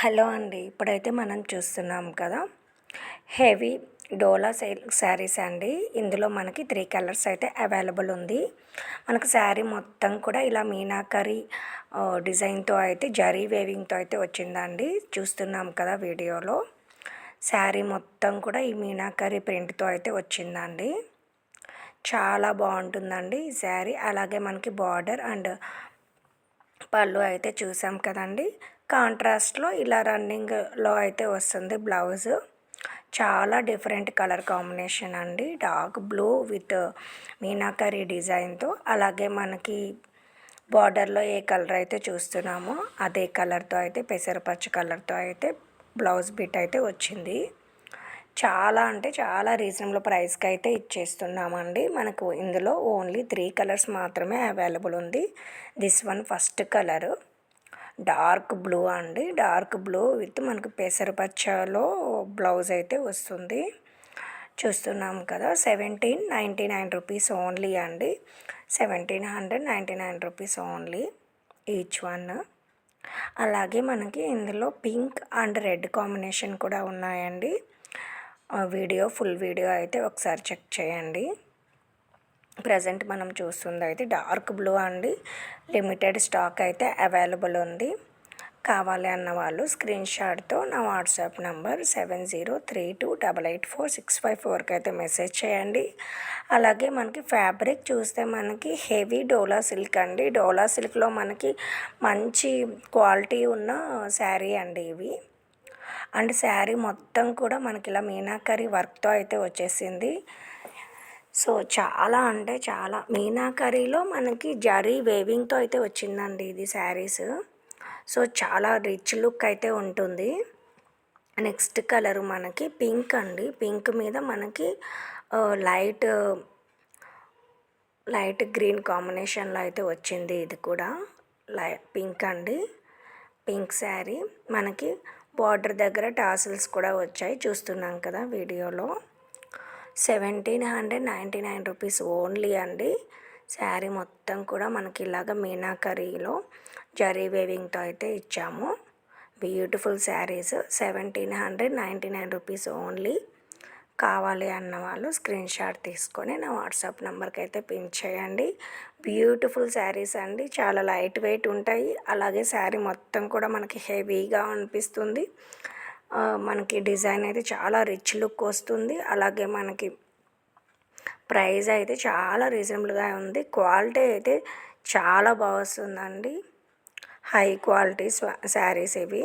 Hello అండి. ఇప్పుడైతే మనం చూస్తున్నాం కదా, హెవీ డోలా సిల్క్ శారీస్ అండి. ఇందులో మనకి 3 కలర్స్ అయితే అవైలబుల్ ఉంది. మనకు శారీ మొత్తం కూడా ఇలా మీనాకరి డిజైన్తో అయితే జరీ వేవింగ్తో అయితే వచ్చిందండి. చూస్తున్నాం కదా వీడియోలో. శారీ మొత్తం కూడా ఈ మీనాకరి ప్రింట్తో అయితే వచ్చిందండి. చాలా బాగుంటుందండి ఈ శారీ. అలాగే మనకి బార్డర్ అండ్ పళ్ళు అయితే చూసాం కదండి. కాంట్రాస్ట్లో ఇలా రన్నింగ్లో అయితే వస్తుంది బ్లౌజ్. చాలా డిఫరెంట్ కలర్ కాంబినేషన్ అండి. డార్క్ బ్లూ విత్ మీనాకరి డిజైన్తో, అలాగే మనకి బార్డర్లో ఏ కలర్ అయితే చూస్తున్నామో అదే కలర్తో అయితే పెసరపచ్చ కలర్తో అయితే బ్లౌజ్ బిట్ అయితే వచ్చింది. చాలా అంటే చాలా రీజనబుల్ ప్రైస్కి అయితే ఇచ్చేస్తున్నామండి. మనకు ఇందులో ఓన్లీ 3 కలర్స్ మాత్రమే అవైలబుల్ ఉంది. This one first colour dark blue అండి. డార్క్ బ్లూ విత్ మనకు పెసరపచ్చలో బ్లౌజ్ అయితే వస్తుంది. చూస్తున్నాం కదా, 1799 రూపీస్ ఓన్లీ అండి. 1799 రూపీస్ ఓన్లీ ఈచ్ వన్. అలాగే మనకి ఇందులో పింక్ అండ్ రెడ్ కాంబినేషన్ కూడా ఉన్నాయండి. ఫుల్ వీడియో అయితే ఒకసారి చెక్ చేయండి. ప్రజెంట్ మనం చూస్తుంది అయితే డార్క్ బ్లూ అండి. లిమిటెడ్ స్టాక్ అయితే అవైలబుల్ ఉంది. కావాలి అన్న వాళ్ళు స్క్రీన్ షాట్తో నా వాట్సాప్ నంబర్ 7032884654కి అయితే మెసేజ్ చేయండి. అలాగే మనకి ఫ్యాబ్రిక్ చూస్తే మనకి హెవీ డోలా సిల్క్ అండి. డోలా సిల్క్లో మనకి మంచి క్వాలిటీ ఉన్న శారీ అండి ఇవి. అండ్ శారీ మొత్తం కూడా మనకి ఇలా మీనాకరి వర్క్తో అయితే వచ్చేసింది. సో చాలా అంటే చాలా మీనాకరిలో మనకి జరీ వేవింగ్తో అయితే వచ్చిందండి ఇది శారీస్. సో చాలా రిచ్ లుక్ అయితే ఉంటుంది. నెక్స్ట్ కలర్ మనకి పింక్ అండి. పింక్ మీద మనకి లైట్ గ్రీన్ కాంబినేషన్లో అయితే వచ్చింది. ఇది కూడా పింక్ అండి. పింక్ శారీ మనకి బార్డర్ దగ్గర టాసిల్స్ కూడా వచ్చాయి. చూస్తున్నాం కదా వీడియోలో. 1799 రూపీస్ ఓన్లీ అండి. శారీ మొత్తం కూడా మనకి ఇలాగ మీనాకరిలో జరీ వేవింగ్తో అయితే ఇచ్చాము. Beautiful saris 1799 rupees only. కావాలి అన్న వాళ్ళు స్క్రీన్ షాట్ తీసుకొని నా వాట్సాప్ నెంబర్కి అయితే పిన్ చేయండి. బ్యూటిఫుల్ శారీస్ అండి. చాలా లైట్ వెయిట్ ఉంటాయి. అలాగే శారీ మొత్తం కూడా మనకి హెవీగా అనిపిస్తుంది. మనకి డిజైన్ అయితే చాలా రిచ్ లుక్ వస్తుంది. అలాగే మనకి ప్రైస్ అయితే చాలా రీజనబుల్గా ఉంది. క్వాలిటీ అయితే చాలా బాగా వస్తుందండి. హై క్వాలిటీ శారీస్ ఇవి.